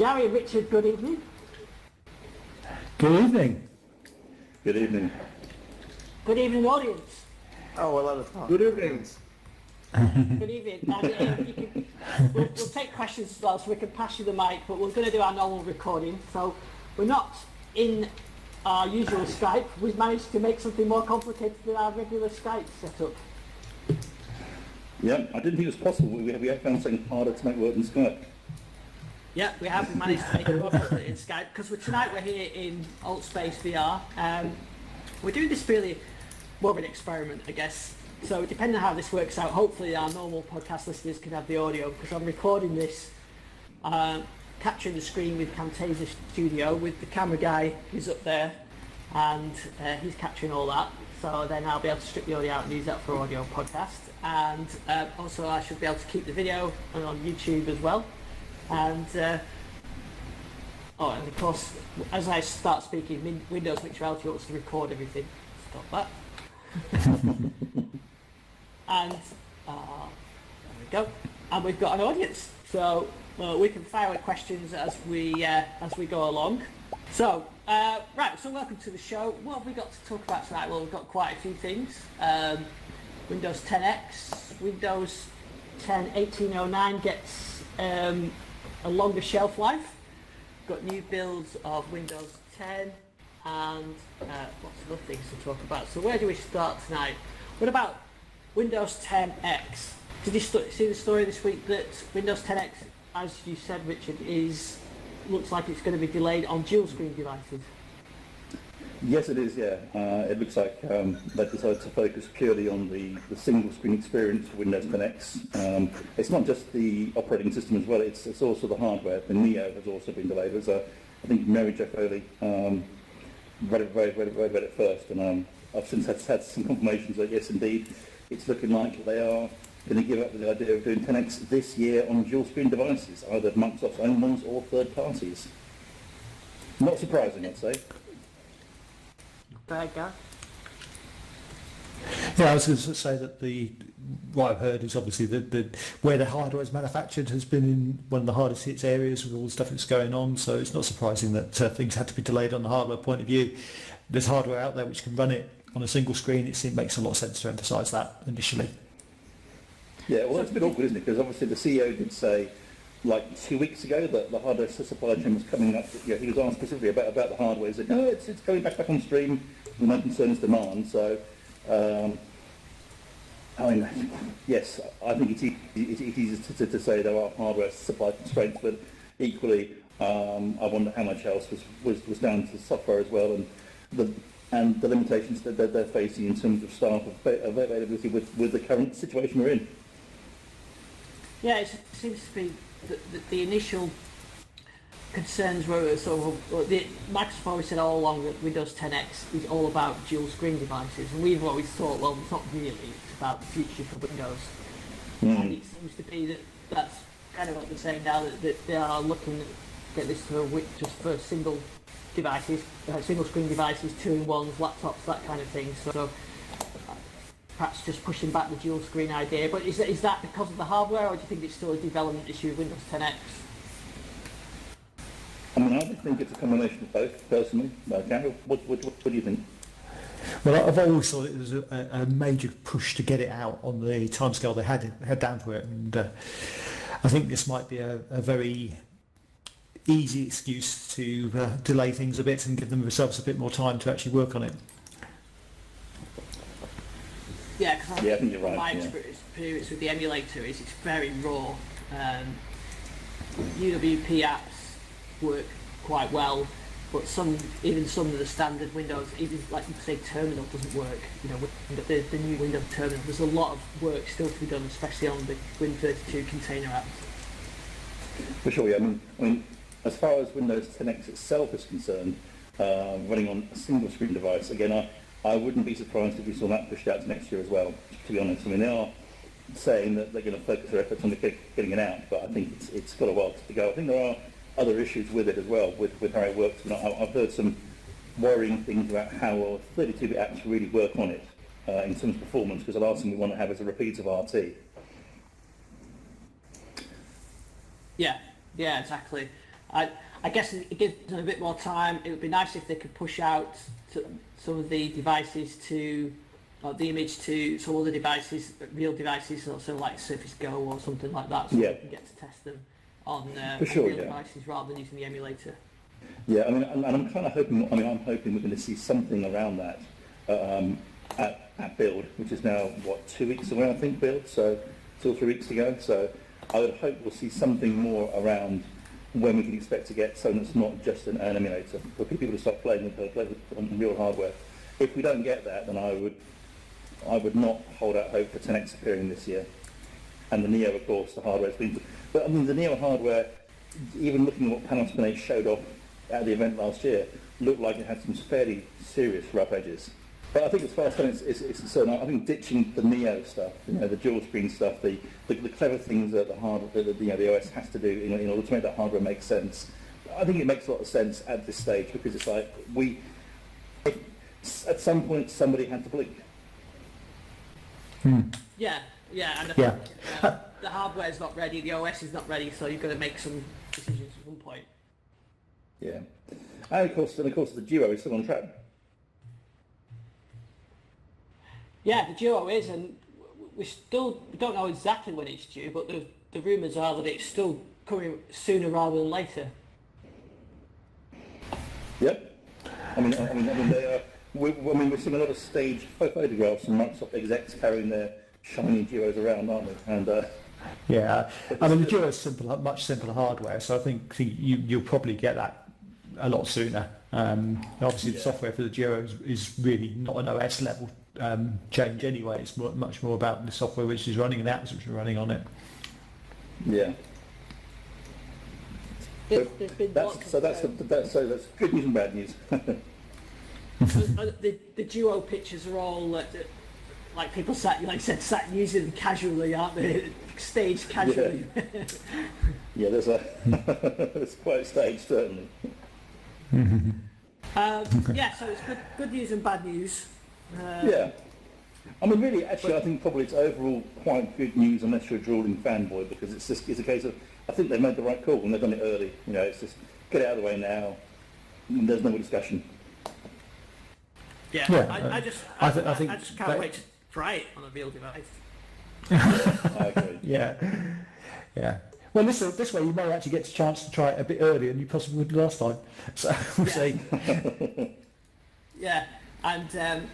Garry and Richard, good evening. Good evening. Good evening. Good evening, audience. Oh, well, that is fine. Good evening. Good evening. We'll take questions as well, so we can pass you the mic, but we're going to do our normal recording. So we're not in our usual Skype. We've managed to make something more complicated than our regular Skype setup. Yeah, I didn't think it was possible. We have found something harder to make work than Skype. Yeah, we have managed to make it more complicated in Skype, because tonight we're here in AltspaceVR. We're doing this really more of an experiment, I guess. So depending on how this works out, hopefully our normal podcast listeners can have the audio, because I'm recording this, capturing the screen with Camtasia Studio with the camera guy who's up there, and he's capturing all that. So then I'll be able to strip the audio out and use that for audio podcast. And also I should be able to keep the video on YouTube as well. And and of course, as I start speaking, Windows Mixed Reality wants to record everything. Stop that. And there we go. And we've got an audience, so we can fire away questions as we go along. So right, so welcome to the show. What have we got to talk about tonight? Well, we've got quite a few things. Windows 10X, Windows 10 1809 gets a longer shelf life. Got new builds of Windows 10 and lots of other things to talk about. So where do we start tonight? What about Windows 10X? Did you see the story this week that Windows 10X, as you said, Richard, looks like it's going to be delayed on dual screen devices? Yes, it is, yeah. It looks like they've decided to focus purely on the single screen experience for Windows 10X. It's not just the operating system as well, it's also the hardware. The Neo has also been delayed. There's I think Mary Jo Foley read it first, and I've since had some confirmations that yes, indeed, it's looking like they are going to give up the idea of doing 10X this year on dual screen devices, either Microsoft's own ones or third parties. Not surprising, I'd say. Go ahead, Garry. Yeah, I was going to say that what I've heard is obviously that where the hardware is manufactured has been in one of the hardest hit areas with all the stuff that's going on, so it's not surprising that things had to be delayed on the hardware point of view. There's hardware out there which can run it on a single screen. It makes a lot of sense to emphasise that initially. Yeah, well, that's a bit awkward, isn't it? Because obviously the CEO did say, like 2 weeks ago, that the hardware supply chain was coming up. You know, he was asked specifically about the hardware. He said, no, it's going back on stream. The main concern is demand. So, I mean, yes, I think it's easy to say there are hardware supply constraints, but equally, I wonder how much else was down to software as well, and the limitations that they're facing in terms of staff availability with the current situation we're in. Yeah, it seems to be the initial concerns were sort of, Microsoft always said all along that Windows 10X is all about dual screen devices, and we've always thought, well, it's not really, it's about the future for Windows. And it seems to be that's kind of what they're saying now, that they are looking to get this to just for single devices, single screen devices, 2-in-1s, laptops, that kind of thing. So perhaps just pushing back the dual screen idea. But is that because of the hardware, or do you think it's still a development issue with Windows 10X? I mean, I think it's a combination of both, personally. Garry, what do you think? Well, I've always thought it was a major push to get it out on the timescale they had down for it, and I think this might be a very easy excuse to delay themselves a bit and give themselves a bit more time to actually work on it. Yeah, because I think you're right. My experience with the emulator is it's very raw. UWP apps work quite well, but even some of the standard Windows, even like you say, terminal doesn't work. You know, the new Windows terminal. There's a lot of work still to be done, especially on the Win32 container apps. For sure, yeah. I mean, as far as Windows 10X itself is concerned, running on a single screen device, again, I wouldn't be surprised if we saw that pushed out to next year as well, to be honest. I mean, they are saying that they're going to focus their efforts on getting it out, but I think it's got a while to go. I think there are other issues with it as well, with how it works. And I've heard some worrying things about how well 32-bit apps really work on it in terms of performance, because the last thing we want to have is a repeat of RT. Yeah, exactly. I guess it gives them a bit more time. It would be nice if they could push out some of the devices to, or the image to some other devices, real devices, so like Surface Go or something like that, so we can get to test them on real devices rather than using the emulator. Yeah, I mean, and I'm kind of hoping. I mean, I'm hoping we're going to see something around that at Build, which is now what, 2 weeks away, I think. Build, so 2 or 3 weeks ago. So I would hope we'll see something more around when we can expect to get something that's not just an emulator for people to start playing with on real hardware. If we don't get that, then I would not hold out hope for 10X appearing this year. And the Neo, of course, the hardware's been. But I mean, the Neo hardware, even looking at what Panasonic showed off at the event last year, looked like it had some fairly serious rough edges. But I think as far as it's concerned, I think ditching the Neo stuff, the dual screen stuff, the clever things that the hardware, the OS has to do in order to make that hardware make sense, I think it makes a lot of sense at this stage, because it's like at some point somebody had to blink. Yeah, and I think, the hardware is not ready, the OS is not ready, so you've got to make some decisions at one point. Yeah, and of course the Duo is still on track. Yeah, the Duo is, and we don't know exactly when it's due, but the rumours are that it's still coming sooner rather than later. Yep. I mean, they are. We're seeing a lot of staged photographs from Microsoft execs carrying their shiny Duos around, aren't we? And yeah, I mean the Duo is much simpler hardware, so I think you'll probably get that a lot sooner. Obviously, the software for the Duo is really not an OS level change anyway. It's much more about the software which is running and the apps which are running on it. Yeah. That's good news and bad news. The Duo pictures are all like people sat using them casually, aren't they? Staged casually. Yeah, it's quite staged, certainly. So it's good news and bad news. Yeah. I mean, really, actually, I think probably it's overall quite good news unless you're a drooling fanboy, because it's a case of, I think they've made the right call and they've done it early. It's just get it out of the way now. There's no more discussion. Yeah. I just can't wait to try it on a real device. I agree. Yeah. Well, this way you may actually get a chance to try it a bit earlier than you possibly would last time. So we'll see. Yeah, and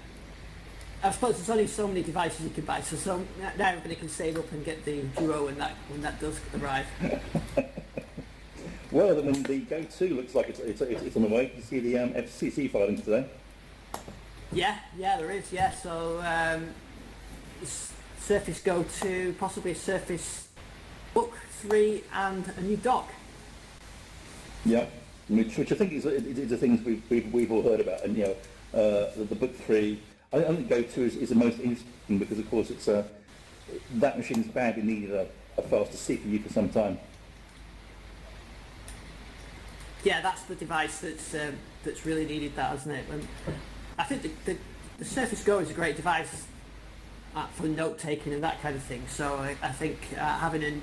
I suppose there's only so many devices you can buy, so now everybody can save up and get the Duo when that does arrive. Well, I mean, the Go 2 looks like it's on the way. You see the FCC filings today. Yeah, there is. Yeah, so Surface Go 2, possibly a Surface Book 3, and a new dock. Yeah, which I think is the things we've all heard about, and the Book 3. I think Go 2 is the most interesting because, of course, it's that machine's badly needed a faster CPU for some time. Yeah, that's the device that's really needed that, hasn't it? And I think the Surface Go is a great device for note taking and that kind of thing. So I think having an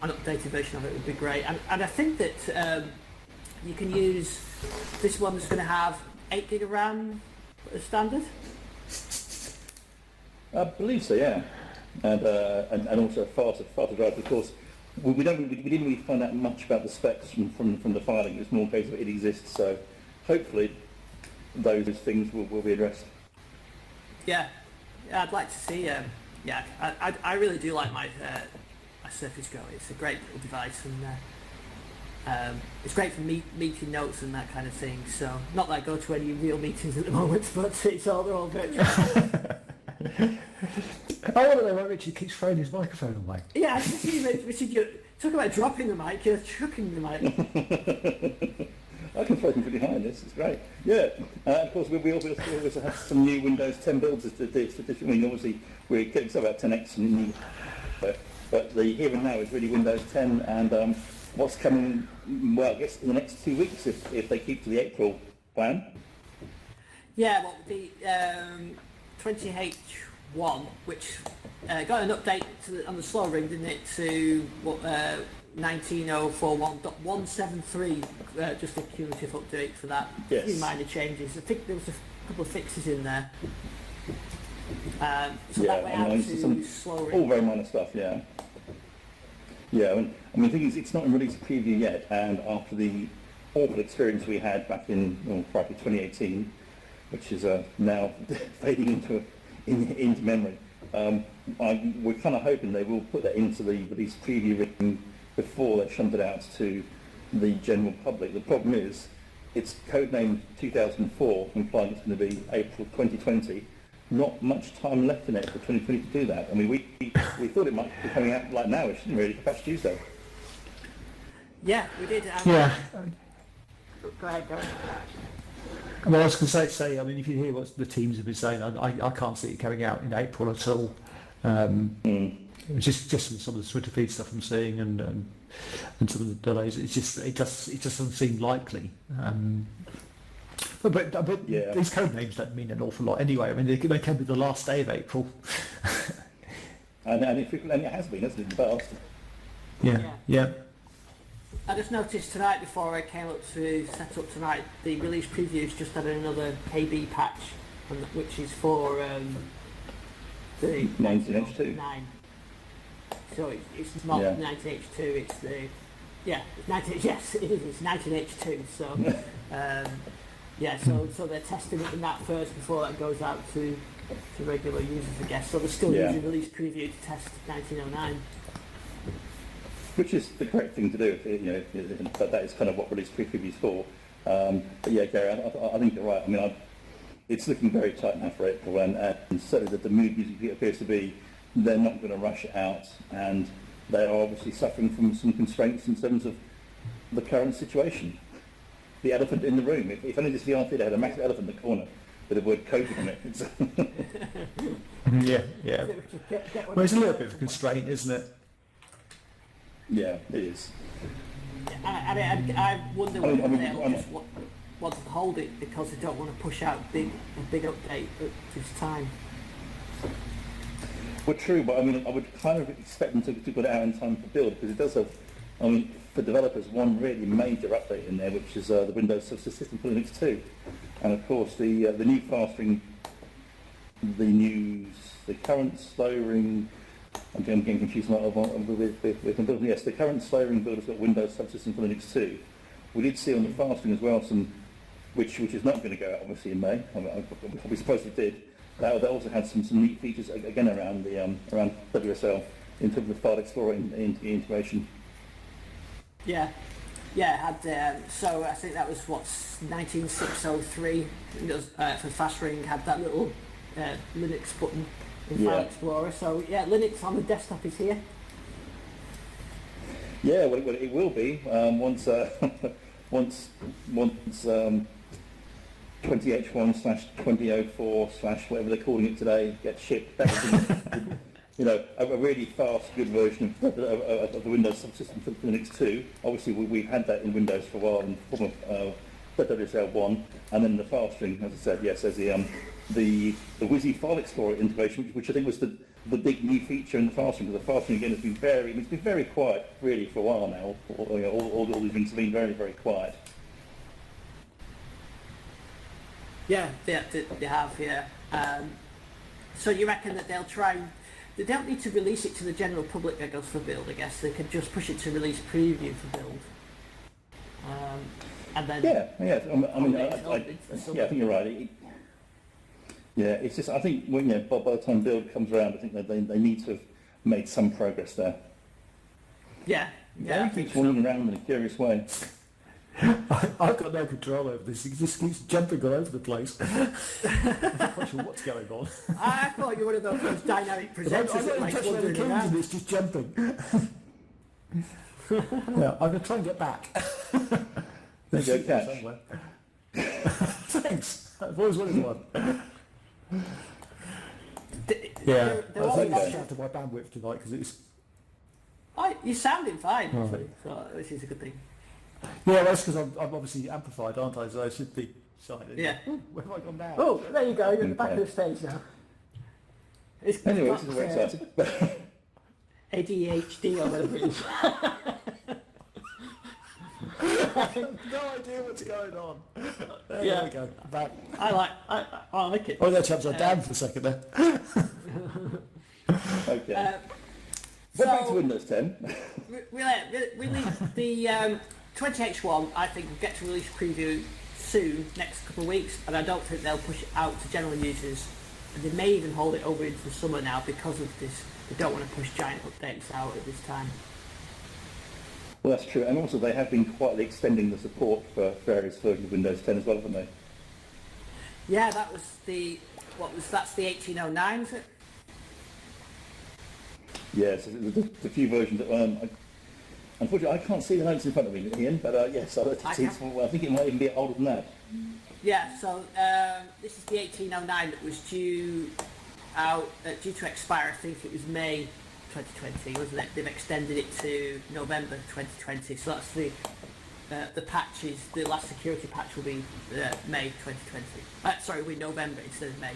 updated version of it would be great. And I think that you can use this one that's going to have 8 gig of RAM as standard. I believe so, yeah, and also faster drive. Of course, we didn't really find out much about the specs from the filing. It's more a case of it exists. So hopefully those things will be addressed. Yeah, I'd like to see. I really do like my Surface Go. It's a great little device, and it's great for meeting notes and that kind of thing. So not that I go to any real meetings at the moment, but they're all virtual. I wonder why Richard keeps throwing his microphone away. Yeah, I can see Richard, you talk about dropping the mic, you're chucking the mic. I can throw them pretty high in this, it's great. Yeah, of course we also have some new Windows 10 builds. I mean, obviously we're getting stuff about 10X and new, but the here and now is really Windows 10, and what's coming, well, I guess in the next 2 weeks if they keep to the April plan. Yeah, well, the 20H1, which got an update on the slow ring, didn't it, to what 19.041.173, just a cumulative update for that. Yes. A few minor changes. I think there was a couple of fixes in there. So that went out to slow. All very minor stuff, yeah. Yeah, I mean, the thing is, it's not in release preview yet, and after the awful experience we had back in, probably 2018, which is now fading into memory, we're kind of hoping they will put that into the release preview written before they shunt it out to the general public. The problem is, it's codenamed 2004, implying it's going to be April 2020. Not much time left in it for 2020 to do that. I mean, we thought it might be coming out like now-ish, didn't we, really, for Patch Tuesday? Yeah, we did. Yeah. Go ahead, Garry. Well, I was going to say, I mean, if you hear what the teams have been saying, I can't see it coming out in April at all. Just from some of the Twitter feed stuff I'm seeing and some of the delays, it just doesn't seem likely. But yeah. These code names don't mean an awful lot anyway. I mean, they can be the last day of April. and it has been, hasn't it, in the past? Yeah. I just noticed tonight before I came up to set up tonight, the release previews just added another KB patch, which is for the 19H2. 9. So it's not 19H2, it's the... Yeah, it's 19, yes, it is, it's 19H2, so... so they're testing it in that first before that goes out to regular users, I guess. So they're still using release preview to test 1909. Which is the correct thing to do, that is kind of what release preview is for. But yeah, Gary, I think you're right. I mean, it's looking very tight now for April, and certainly the mood music appears to be they're not going to rush it out, and they are obviously suffering from some constraints in terms of the current situation. The elephant in the room. If only this VR theatre had a massive elephant in the corner with the word COVID on it. Yeah. Well, it's a little bit of a constraint, isn't it? Yeah, it is. I wonder whether they'll just want to hold it because they don't want to push out a big update at this time. Well, true, but I mean, I would kind of expect them to put it out in time for build, because it does have, for developers, one really major update in there, which is the Windows subsystem for Linux 2. And of course, the new fast ring, the current slow ring, I'm getting confused with building. Yes, the current slow ring build has got Windows subsystem for Linux 2. We did see on the fast ring as well which is not going to go out obviously in May. We suppose it did. That also had some neat features again around around WSL in terms of File Explorer integration. Yeah, it had. So I think that was 19603. For Fast Ring had that little Linux button in File Explorer. So yeah, Linux on the desktop is here. Yeah, well, it will be once 20H1/2004/ whatever they're calling it today gets shipped. That would be, a really fast, good version of the Windows subsystem for Linux 2. Obviously, we've had that in Windows for a while in the form of WSL 1, and then the fast ring, as I said, yes, there's the WYSI File Explorer integration, which I think was the big new feature in the fast ring. Because the fast ring again has been very quiet really for a while now. All these rings have been very, very quiet. Yeah, they have, yeah. So you reckon that they'll try? They don't need to release it to the general public that goes for build, I guess. They could just push it to release preview for build. And then... Yeah. I think you're right. It's just, I think by the time build comes around, I think that they need to have made some progress there. Yeah. He keeps wandering around in a curious way. I've got no control over this. He just keeps jumping all over the place. I'm not quite sure what's going on. I thought you were one of those dynamic presenters that likes wandering around. It's just jumping. Yeah, I'm going to try and get back. There you go, catch. Thanks. I've always wanted one. They're I all think like- that's after my bandwidth tonight because it's... You're sounding fine, Oh. actually, so this is a good thing. Yeah, that's because I'm obviously amplified, aren't I? So I should be silent. Yeah. Ooh, where have I gone now? Oh, there you go, you're at the back of the stage now. Anyway, this is very exciting. ADHD or whatever it is. No idea what's going on. There Yeah. we go. Back. I like it. Oh, that chap's on down for a second there. Okay. So, Back to Windows 10. release the 20H1, I think, will get to release preview soon, next couple of weeks, and I don't think they'll push it out to general users. And they may even hold it over into the summer now because of this. They don't want to push giant updates out at this time. Well, that's true. And also they have been quietly extending the support for various versions of Windows 10 as well, haven't they? Yeah, that's the 1809, is it? Yes, there's a few versions. Unfortunately, I can't see the notes in front of me, Ian, but yes, I think it might even be older than that. Yeah, so this is the 1809 that was due to expire, I think it was May 2020, wasn't it? They've extended it to November 2020, so that's the patches, the last security patch will be May 2020. Sorry, it'll be November instead of May.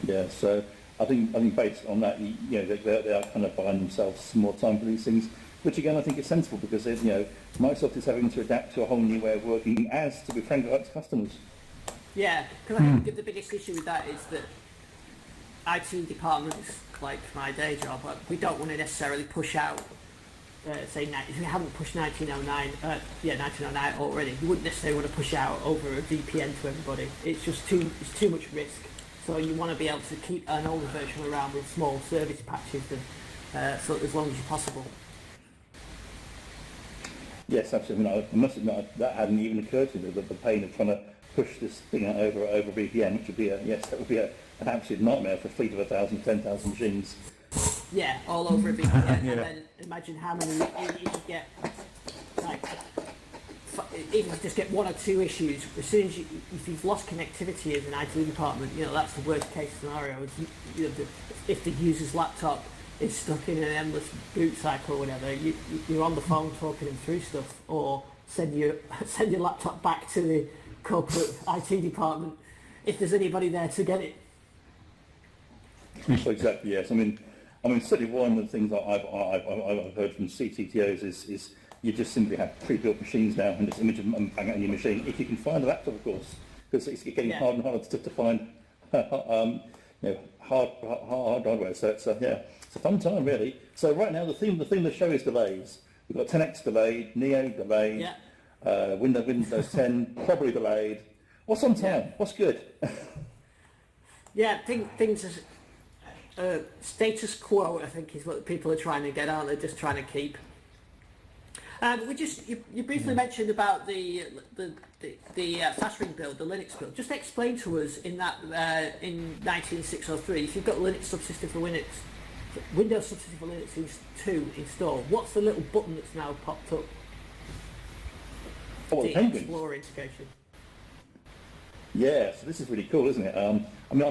Yeah, so I think based on that, they are kind of buying themselves some more time for these things, which again I think is sensible because Microsoft is having to adapt to a whole new way of working, as to be frank with its customers. Yeah, because I think the biggest issue with that is that IT departments, like my day job, we don't want to necessarily push out, if we haven't pushed 1909 already, we wouldn't necessarily want to push out over a VPN to everybody. It's just too much risk. So you want to be able to keep an older version around with small service patches for as long as possible. Yes, absolutely. I must admit that hadn't even occurred to me, the pain of trying to push this thing out over VPN, which would be an absolute nightmare for a fleet of 1,000, 10,000 machines. Yeah, all over a VPN. Yeah. And then imagine how many you could get, like, even just get one or two issues. As soon as if you've lost connectivity as an IT department, that's the worst case scenario. If the user's laptop is stuck in an endless boot cycle or whatever, you're on the phone talking them through stuff, or send your laptop back to the corporate IT department if there's anybody there to get it. Exactly, yes. I mean, certainly one of the things that I've heard from CTTOs is you just simply have pre-built machines now and just image them and bang it on your machine, if you can find a laptop, of course, because it's getting harder and harder to find hard hardware. So it's it's a fun time really. So right now the theme of the show is delays. We've got 10X delayed, Neo delayed, Windows 10 probably delayed. What's on time? Yeah. What's good? Yeah, things status quo, I think, is what people are trying to get, aren't they? Just trying to keep. You briefly mentioned about the fast ring build, the Linux build. Just explain to us in 19603, if you've got Linux subsystem for Windows subsystem for Linux 2 installed, what's the little button that's now popped up? Oh, the Explorer integration. Yeah, so this is really cool, isn't it? I'm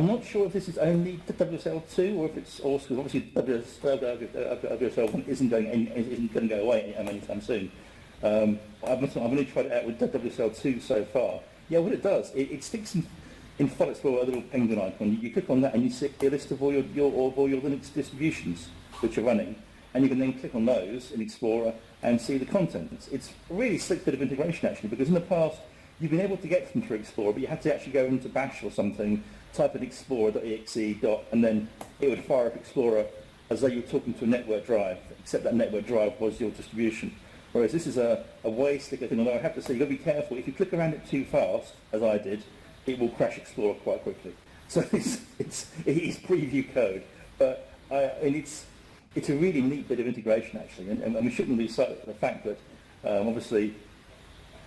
not sure if this is only to WSL2 or if it's also, because obviously WSL1 isn't going to go away anytime soon. I've only tried it out with WSL2 so far. Yeah, what it does, it sticks in File Explorer a little penguin icon. You click on that and you see a list of all your Linux distributions which are running, and you can then click on those in Explorer and see the contents. It's a really slick bit of integration actually, because in the past you've been able to get them through Explorer, but you had to actually go into Bash or something, type in explorer.exe, and then it would fire up Explorer as though you were talking to a network drive, except that network drive was your distribution. Whereas this is a way slicker thing, although I have to say, you've got to be careful. If you click around it too fast, as I did, it will crash Explorer quite quickly. So it is preview code, but it's a really neat bit of integration actually, and we shouldn't lose sight of the fact that obviously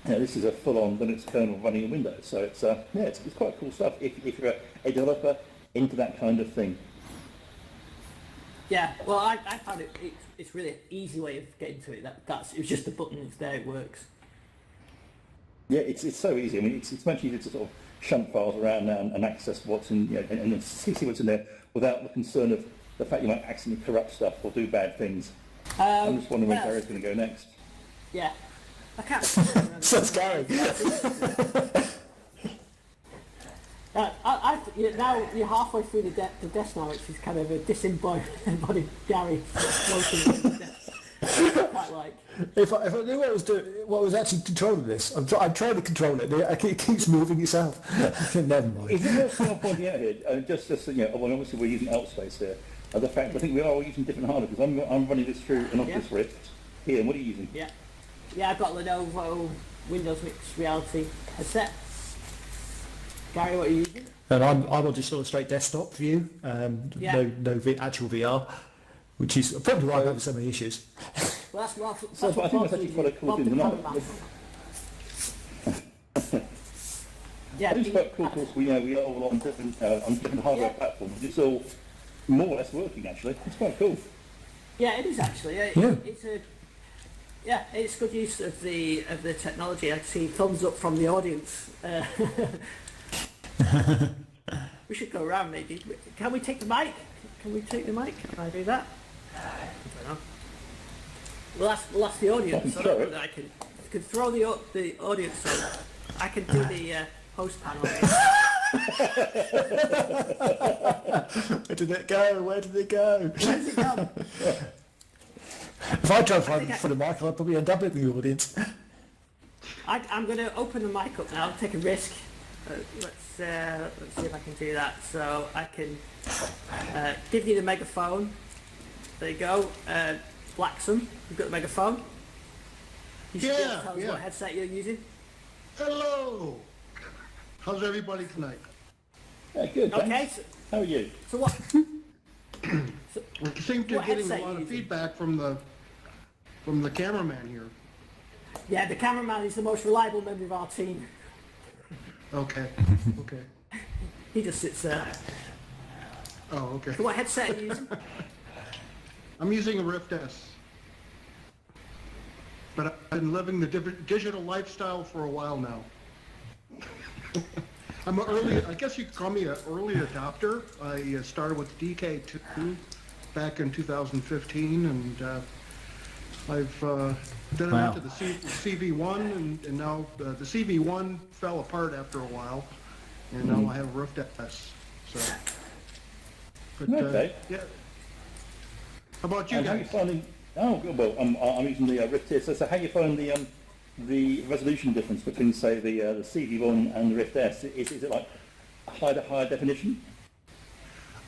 this is a full-on Linux kernel running in Windows, so it's quite cool stuff if you're a developer into that kind of thing. Yeah, well, I found it's really an easy way of getting to it. It's just a button, it's there, it works. Yeah, it's so easy. I mean, it's much easier to sort of shunt files around now and access what's in, and see what's in there without the concern of the fact you might accidentally corrupt stuff or do bad things. I'm just wondering where Garry's going to go next. Yeah. I can't. So it's Garry. Now you're halfway through the desk now, which is kind of a disembodied Garry floating on the desk. Quite like. If I knew what was actually controlling this, I'm trying to control it. It keeps moving itself. Never mind. Is it worth pointing out here, just well, obviously we're using Altspace here, the fact I think we are all using different hardware, because I'm running this through an Oculus Rift here, and what are you using? Yeah. Yeah, I've got Lenovo Windows Mixed Reality headset. Gary, what are you using? And I'm on just on a straight desktop view, Yeah. no actual VR, which is probably why I'm having so many issues. Well, that's what I think that's actually quite a cool thing. Yeah, It's quite cool, of course, we are all on different hardware platforms. It's all more or less working, actually. It's quite cool. Yeah, it is actually. It's good use of the technology. I see thumbs up from the audience. We should go around maybe. Can we take the mic? Can I do that? I don't know. We'll ask the audience. I can throw the audience so I can do the host panel. Where did it go? Where does it go? If I try to find for the mic, I'll probably end up in the audience. I'm going to open the mic up now. Take a risk. Let's see if I can do that. So I can give you the megaphone. There you go. Blackson, you've got the megaphone. You should tell us what headset you're using. Hello. How's everybody tonight? Yeah, good. Okay. How are you? So what? We seem to be getting a lot of feedback from the cameraman here. Yeah, the cameraman is the most reliable member of our team. Okay. Okay. He just sits there. Oh, okay. So what headset are you using? I'm using a Rift S. But I've been living the digital lifestyle for a while now. I'm an early, I guess you could call me an early adopter. I started with DK2 back in 2015, and I've then I went to the CV1, and now the CV1 fell apart after a while, and now I have a Rift S. So, but Okay. yeah. How about you And how are you guys? finding? Oh, well, I'm using the Rift here. So how you find the resolution difference between, say, the CV1 and the Rift S? Is it like higher definition?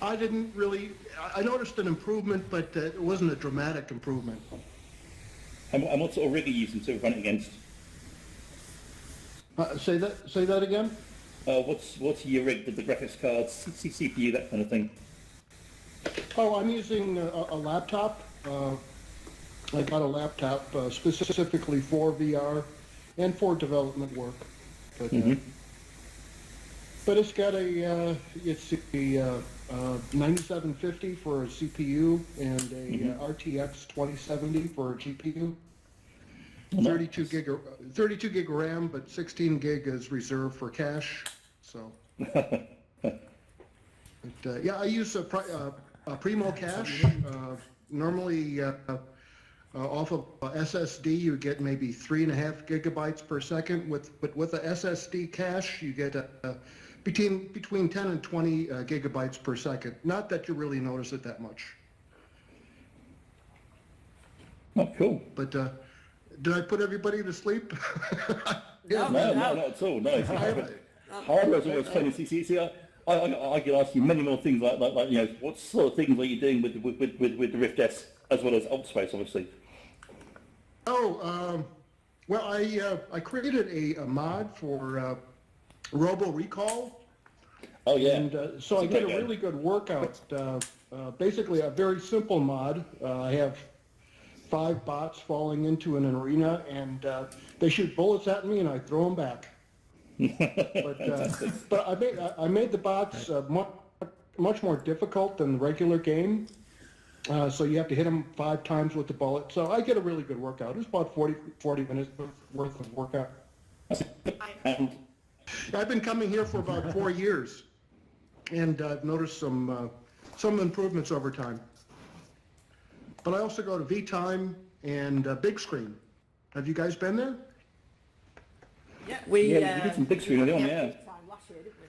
I didn't really. I noticed an improvement, but it wasn't a dramatic improvement. And what sort of rig are you using to run it against? Say that again. What's your rig? The graphics cards, CPU, that kind of thing. Oh, I'm using a laptop. I got a laptop specifically for VR and for development work. But, but it's got a 9750 for a CPU and a RTX 2070 for a GPU. 32 gig RAM, but 16 gig is reserved for cache. So, but, yeah, I use a Primo cache. Normally, off of SSD, you get maybe 3.5 gigabytes per second. With a SSD cache, you get between 10 and 20 gigabytes per second. Not that you really notice it that much. Oh, cool. But did I put everybody to sleep? No, No, not at all. No. Hardware's always funny. See, I could ask you many more things like what sort of things are you doing with the Rift S as well as Altspace, obviously. Oh, well, I created a mod for Robo Recall. Oh yeah. And so I get a really good workout. Basically, a very simple mod. I have 5 bots falling into an arena, and they shoot bullets at me, and I throw them back. But I made the bots much more difficult than the regular game. So you have to hit them 5 times with the bullet. So I get a really good workout. It's about 40 minutes worth of workout. I've been coming here for about 4 years, and I've noticed some improvements over time. But I also go to VTime and Big Screen. Have you guys been there? Yeah, we did some big screen early on, yeah. Time last year, didn't we?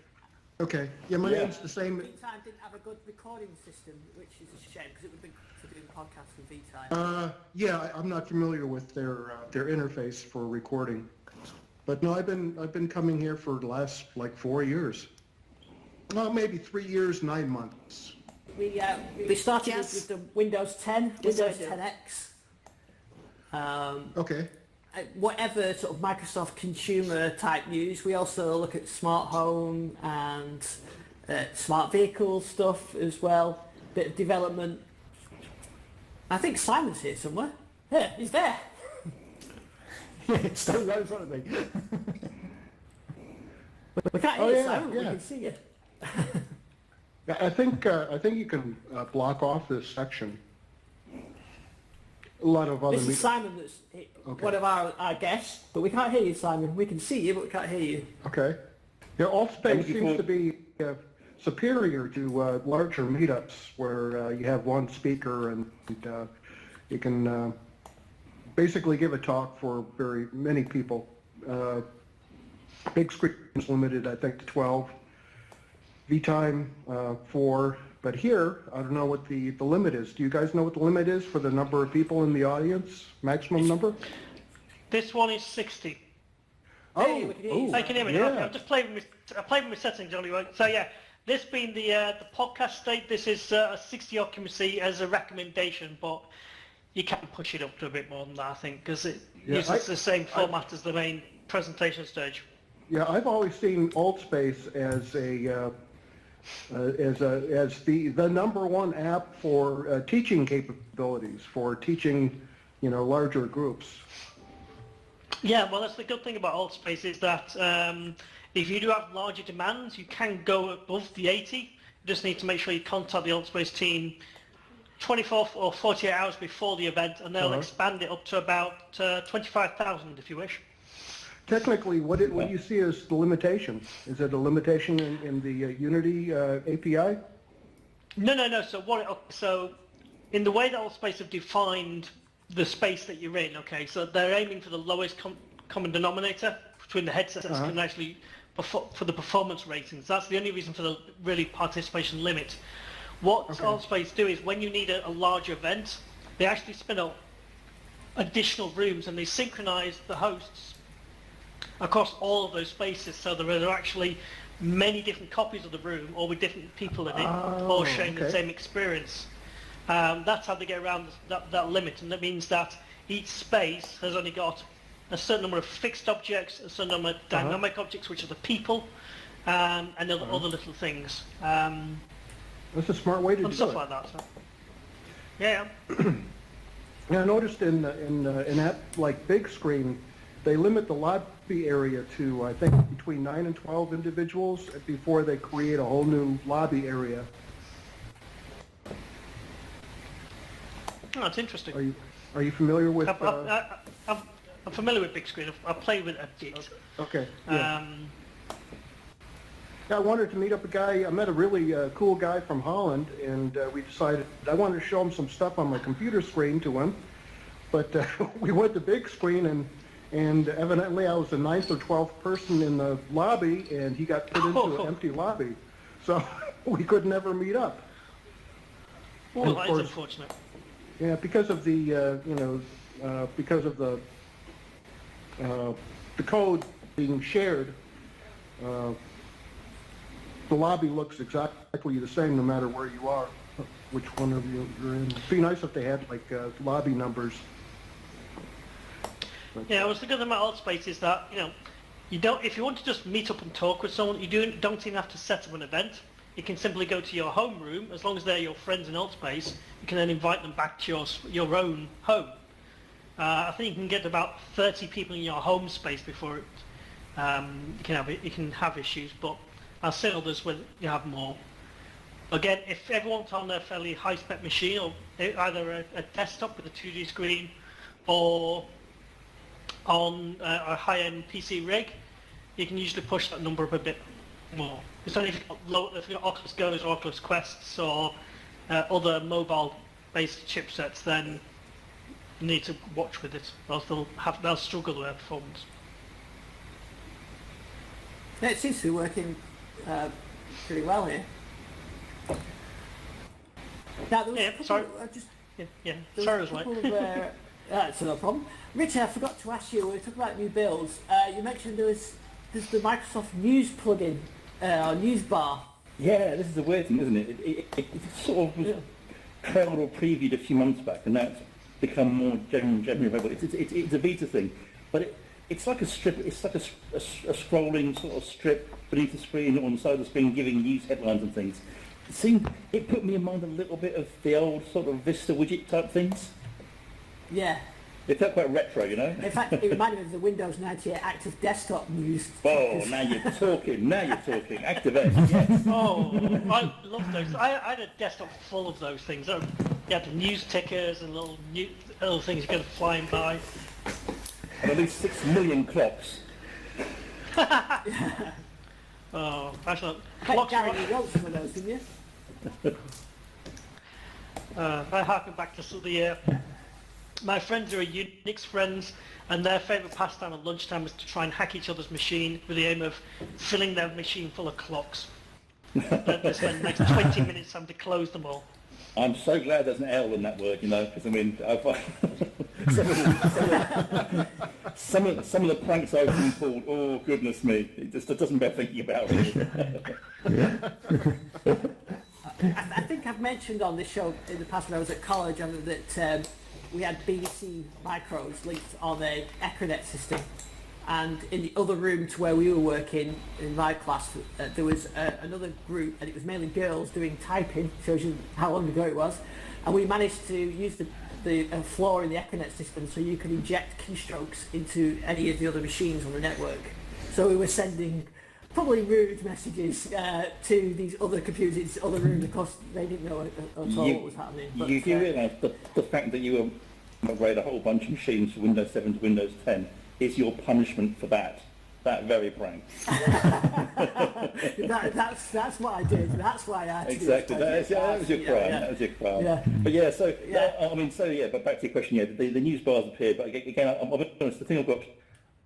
Okay. Yeah, my name's the same. Big Time didn't have a good recording system, which is a shame because it would have been doing podcasts with VTime? Yeah, I'm not familiar with their interface for recording, but no, I've been coming here for the last like 4 years. Well, maybe 3 years, 9 months. We started with the Windows 10, Yes, I Windows do. 10X. Okay. Whatever sort of Microsoft consumer type news, we also look at smart home and smart vehicle stuff as well. Bit of development. I think Simon's here somewhere. Yeah, he's there. It's still right in front of me. We can't hear you, Simon, but we can see you. Yeah, I think you can block off this section. A lot of other This is Simon that's one of our guests, but we can't hear you, Simon. We can see you, but we can't hear you. Okay. Yeah, Altspace seems to be superior to larger meetups where you have one speaker and you can basically give a talk for very many people. Big screen is limited, I think, to 12. VTime 4. But here, I don't know what the limit is. Do you guys know what the limit is for the number of people in the audience? Maximum number? This one is 60. Hey, we can hear you, I can hear me. yeah. Okay, I'm just playing with my settings anyway. So yeah, this being the podcast state, this is a 60 occupancy as a recommendation, but you can push it up to a bit more than that, I think, because it uses the same format as the main presentation stage. Yeah, I've always seen Altspace as the number one app for teaching capabilities, for teaching, larger groups. Yeah, well, that's the good thing about Altspace is that if you do have larger demands, you can go above the 80. You just need to make sure you contact the Altspace team 24 or 48 hours before the event, and they'll expand it up to about 25,000 if you wish. Technically, what do you see as the limitation? Is it a limitation in the Unity API? No. So in the way that Altspace have defined the space that you're in, okay, so they're aiming for the lowest common denominator between the headsets and actually for the performance ratings. That's the only reason for the really participation limit. What Altspace do is when you need a larger event, they actually spin up additional rooms and they synchronize the hosts across all of those spaces, so there are actually many different copies of the room, all with different people in it, all sharing the same experience. That's how they get around that limit, and that means that each space has only got a certain number of fixed objects, a certain number of dynamic objects, which are the people, and other little things. That's a smart way to do it. Stuff like that. So. Yeah. Yeah, I noticed in an app like Big Screen, they limit the lobby area to, I think, between 9 and 12 individuals before they create a whole new lobby area. Oh, that's interesting. Are you familiar with? I'm familiar with Big Screen. I've played with it a bit. Okay. Yeah. Yeah, I wanted to meet up a guy. I met a really cool guy from Holland, and we decided I wanted to show him some stuff on my computer screen to him. But we went to Big Screen, and evidently I was the 9th or 12th person in the lobby, and he got put into an empty lobby. So we could never meet up. Well, that is unfortunate. Yeah, because of the because of the code being shared, the lobby looks exactly the same no matter where you are, which one of you you're in. It'd be nice if they had like lobby numbers. But, yeah, what's the good thing about Altspace is that you don't. If you want to just meet up and talk with someone, you don't even have to set up an event. You can simply go to your home room, as long as they're your friends in Altspace, you can then invite them back to your own home. I think you can get about 30 people in your home space before you can have issues, but I've seen others where you have more. Again, if everyone's on a fairly high-spec machine, or either a desktop with a 2D screen, or on a high-end PC rig, you can usually push that number up a bit more. It's only if you've got Oculus Go's or Oculus Quests or other mobile-based chipsets, then you need to watch with it, or else they'll struggle with their performance. Yeah, it seems to be working pretty well here. Now, Sorry. Yeah. There's Sorry, I a was late. couple of, that's no problem. Richard, I forgot to ask you, when we talk about new builds, you mentioned there's the Microsoft News plugin, or News Bar. Yeah, this is a weird thing, isn't it? It sort of was trailed or previewed a few months back, and now it's become more generally available. It's a beta thing, but it's like a strip. It's like a scrolling sort of strip beneath the screen or on the side of the screen, giving news headlines and things. It put me in mind a little bit of the old sort of Vista widget type things. Yeah. It felt quite retro, you know. In fact, it reminded me of the Windows 98 Active Desktop news. Oh, now you're talking. Activate. Yes. Oh, I love those. I had a desktop full of those things. You had the news tickers and little things go flying by. And at least 6 million clocks. Oh, actually, Hey, clocks Garry, are- you wrote some of those, didn't you? I harken back to some of the my friends who are Unix friends, and their favourite pastime at lunchtime was to try and hack each other's machine with the aim of filling their machine full of clocks. They spend the next 20 minutes having to close them all. I'm so glad there's an L in that word, you know, because I mean, some of the pranks I've been pulled. Oh goodness me, it doesn't bear thinking about it. I think I've mentioned on this show in the past when I was at college that we had BBC micros linked on a Econet system, and in the other room to where we were working in my class there was another group, and it was mainly girls doing typing. Shows you how long ago it was. And we managed to use the flaw in the Econet system so you could inject keystrokes into any of the other machines on the network. So we were sending probably rude messages to these other computers, these other rooms. Of course, they didn't know at all what was happening. But, You do realise the fact that you upgrade a whole bunch of machines from Windows 7 to Windows 10 is your punishment for that very prank. that's what I did. That's why I had to Exactly. do it. That was your crime. Yeah. That was your crime. Yeah. But yeah, so Yeah. but back to your question. Yeah, the news bars appeared, but again, I'll be honest. The thing I've got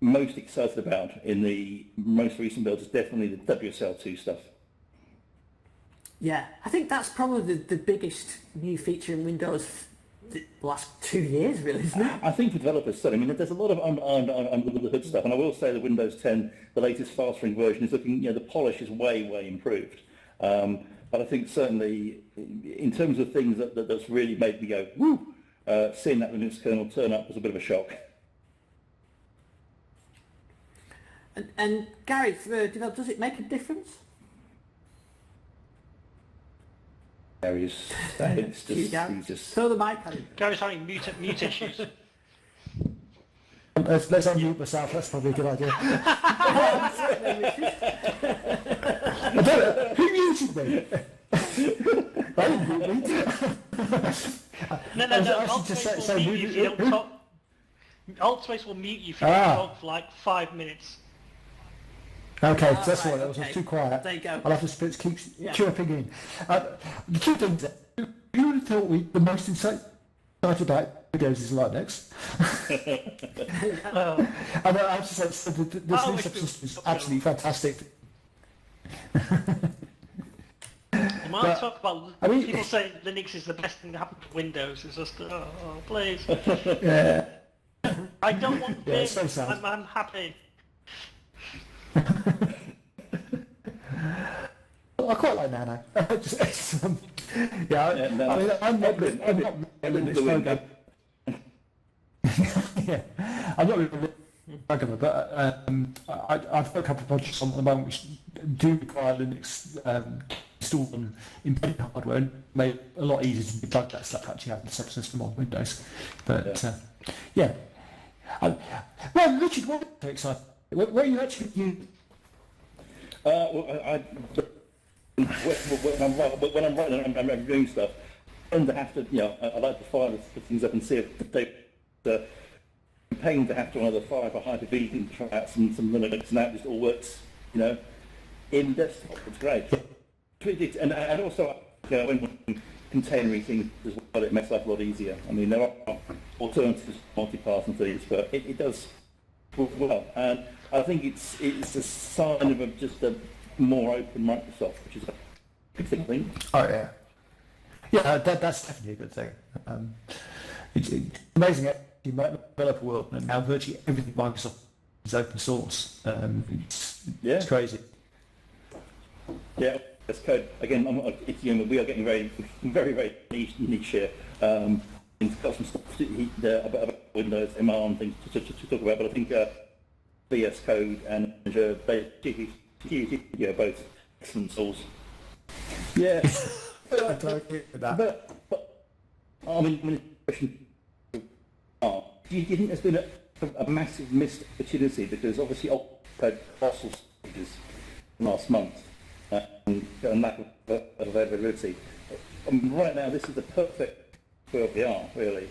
most excited about in the most recent builds is definitely the WSL2 stuff. Yeah, I think that's probably the biggest new feature in Windows the last 2 years, really, isn't it? I think for developers, certainly. I mean, there's a lot of under the hood stuff, and I will say the Windows 10, the latest fast-ring version, is looking, the polish is way improved. But I think certainly, in terms of things that's really made me go, woo, seeing that Linux kernel turn up was a bit of a shock. And Garry, for developers, does it make a difference? Gary's he's just Throw the mic at him. Gary's having mute issues. Let's unmute myself. That's probably a good idea. I don't know. Who muted me? I didn't mute me. No. Altspace will mute you if you don't talk. Altspace will mute you if you don't talk for like 5 minutes. Okay, so that's right, why that was okay. too quiet. There you go. I'll have to keep Yeah. chirping in. The two things, who would have thought the most excited about videos is Linux? And I have to say, so this new always subsystem is feel- absolutely fantastic. When I talk about, I mean- people say Linux is the best thing that happened to Windows. It's just, oh please. Yeah. I don't want Yeah, this. it's so sad. I'm happy. I quite like Nano. Yeah, No, I mean, I'm not a Edwin Linux the programmer. Yeah, I'm not really a programmer, but I've got a couple of projects on at the moment which do require Linux installed on embedded hardware and make it a lot easier to debug that stuff actually having the subsystem on Windows. But yeah. Well, Richard, what are you excited? Where are you actually? When I'm writing, I'm doing stuff, I tend to have to, I like to fire the things up and see if the pain to have to either fire for Hyper-V and try out some Linux, and that just all works, in desktop. It's great. And also, when containery things as well, it makes life a lot easier. I mean, there are alternatives to multipath and things, but it does work well. And I think it's a sign of just a more open Microsoft, which is a good thing. Oh yeah. Yeah, that's definitely a good thing. It's amazing how the developer world and now virtually everything Microsoft is open source. It's crazy. Yeah, that's code. Again, we are getting very, very niche here. It's got some stuff about Windows, MR and things to talk about, but I think VS Code and Azure, they both excellent tools. Yeah. I totally agree with that. But I mean, question, do you think there's been a massive missed opportunity, because obviously had hostile stages last month and lack of availability. I mean, right now this is the perfect for VR, really.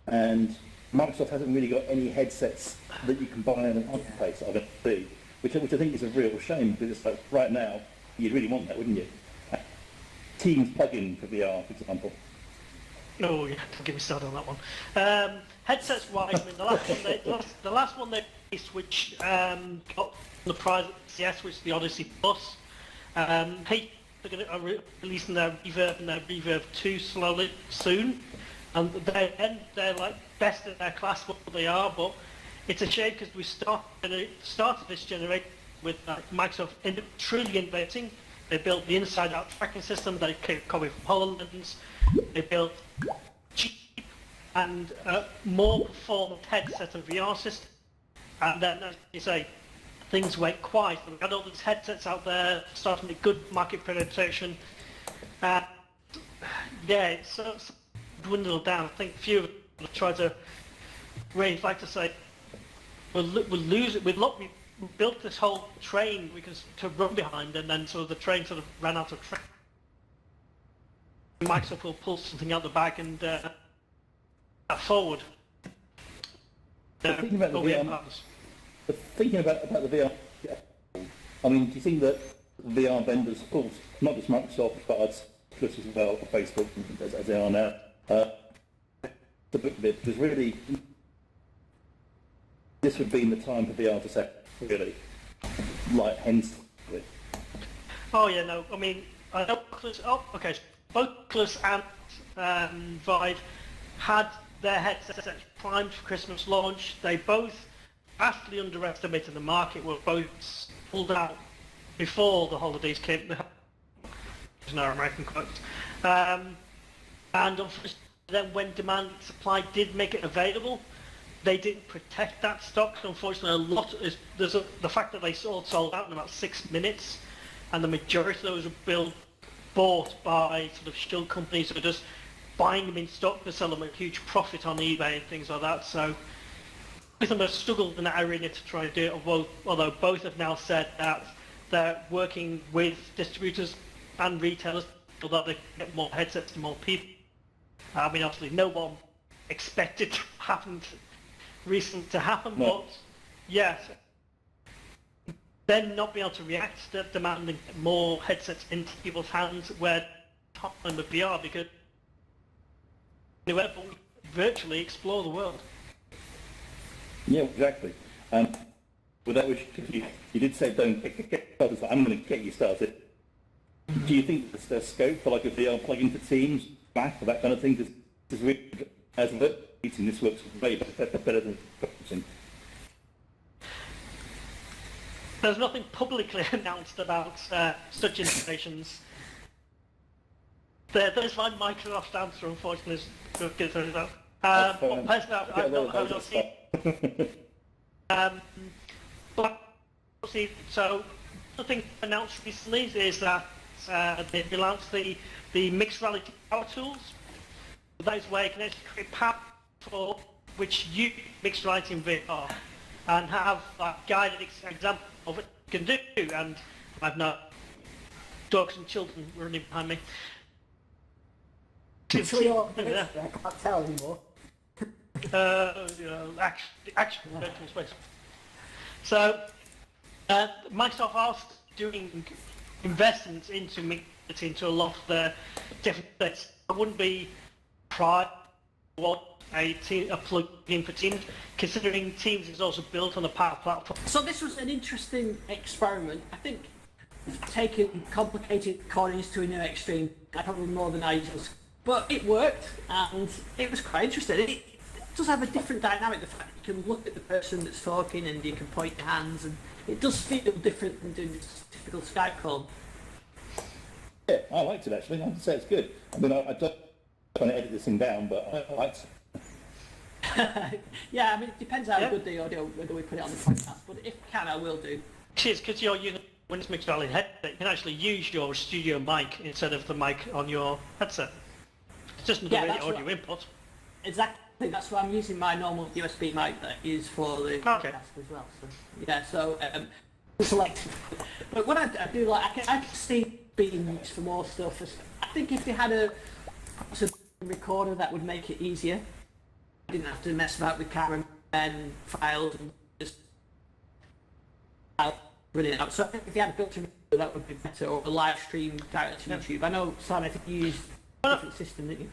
And Microsoft hasn't really got any headsets that you can buy on an Altspace, I don't see, which I think is a real shame, because it's like right now you'd really want that, wouldn't you? Teams plug-in for VR, for example. Oh yeah, don't get me started on that one. Headsets wise, I mean, the last one they released, which got the prize at CS, which is the Odyssey Plus. They're going to releasing their Reverb and their Reverb 2 slowly soon, and they're like best in their class what they are. But it's a shame because we started this generation with Microsoft truly innovating. They built the inside-out tracking system. They copied from HoloLens. They built cheap and more performant headset and VR system. And then, as you say, things went quiet. We had all these headsets out there, starting with good market penetration. Yeah, it's dwindled down. I think a few of them tried to raise, like to say, we'll lose it. We built this whole train to run behind, and then sort of the train sort of ran out of track. Microsoft will pull something out the back and forward. Thinking about the VR, thinking about the VR, I mean, do you think that VR vendors, of course, not just Microsoft, but Oculus as well, or Facebook, as they are now, there's really, this would be the time for VR to set, really, like, hence. Oh yeah, no, I mean, Oculus, both Oculus and Vive had their headsets primed for Christmas launch. They both vastly underestimated the market, were both pulled out before the holidays came. There's no American quote. And unfortunately, then when demand and supply did make it available, they didn't protect that stock. So unfortunately, the fact that they all sold out in about 6 minutes, and the majority of those were bought by sort of shill companies who are just buying them in stock to sell them at a huge profit on eBay and things like that. So both of them have struggled in that arena to try and do it, although both have now said that they're working with distributors and retailers so that they can get more headsets to more people. I mean, obviously no one expected to happen No. but yes, then not being able to react to demanding more headsets into people's hands where top line with VR, because anyway, virtually explore the world. Yeah, exactly. With that, you did say don't get started, so I'm going to get you started. Do you think there's scope for like a VR plug-in for Teams, Mac, or that kind of thing? Does really, as a meeting, this works way better than conferencing? There's nothing publicly announced about such innovations. There's my Microsoft answer, unfortunately, is to get through that. But personally, I've not seen. But see, so the thing announced recently is that they've announced the mixed reality power tools. That is where you can actually create power for which you mixed reality in VR and have a guided example of what you can do. And I've not dogs and children running behind me. Actually, I can't tell anymore. Actual virtual space. So, Microsoft are doing investments into a lot of their different things. I wouldn't be proud of what a plug-in for Teams, considering Teams is also built on a Power Platform. So this was an interesting experiment. I think taken complicated recordings to a new extreme, probably more than I used. But it worked, and it was quite interesting. It does have a different dynamic, the fact that you can look at the person that's talking and you can point your hands, and it does feel different than doing this typical Skype call. Yeah, I liked it actually. I'd say it's good. I mean, I don't trying to edit this thing down, but I liked it. Yeah, I mean, it depends how good the audio, whether we put it on the podcast, but if we can, I will do. Cheers, because you're using Windows McFarlane headset, you can actually use your studio mic instead of the mic on your headset. It's just another audio input. Exactly, that's why I'm using my normal USB mic that is for the podcast as well. So, yeah, so select. But what I do like, I can see being used for more stuff. I think if they had a recorder, that would make it easier. I didn't have to mess about with camera and files and just run it out. So I think if you had a built-in recorder, that would be better, or a live stream direct to YouTube. I know, Simon, I think you used a different system, didn't you?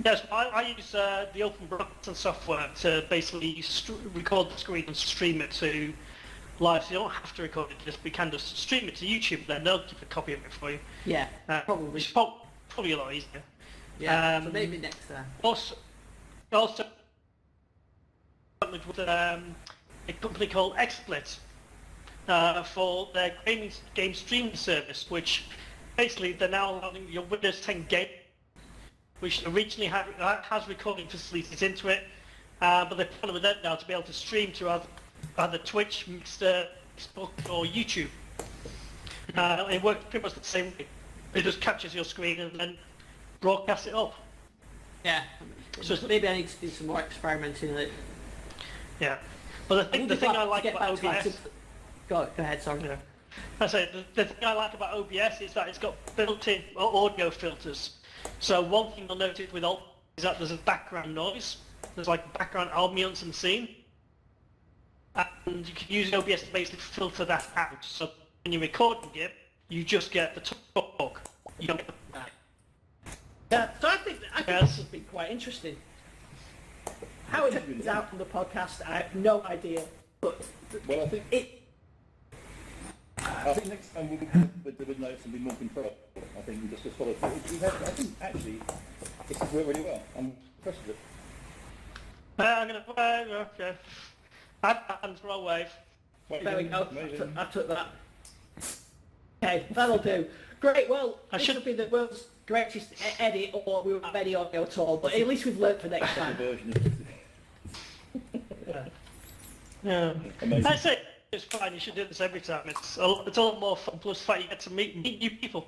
Yes, I use the Open Broadcasting software to basically record the screen and stream it to live. So you don't have to record it, we can just stream it to YouTube, then they'll keep a copy of it for you. Yeah, probably. Which is probably a lot easier. Yeah, so maybe next time. Also with a company called XSplit for their game streaming service, which basically they're now allowing your Windows 10 game, which originally has recording facilities into it, but they're planning with that now to be able to stream to either Twitch, Mixer, Facebook, or YouTube. It works pretty much the same way. It just captures your screen and then broadcasts it up. Yeah, so maybe I need to do some more experimenting with it. Yeah, but the thing I like about OBS... Go ahead, sorry. Yeah. I say the thing I like about OBS is that it's got built-in audio filters. So one thing you'll notice with Alt is that there's a background noise. There's like background ambience and scene. And you can use OBS to basically filter that out. So when you're recording it, you just get the talk. You don't get that. Yeah, so I think this would be quite interesting. How it turns out on the podcast, I have no idea. But Well, I think next time we'll be with notes and be more control. I think we just follow through. I think actually this has worked really well. I'm impressed with it. I'm going to... okay. And throw a wave. there we go. I took that. Okay, that'll do. Great, well, this should be the world's greatest edit, or we won't have any audio at all, but at least we've learnt for next time. Yeah. Amazing. That's it. It's fine. You should do this every time. It's a lot more fun. Plus, the fact you get to meet new people.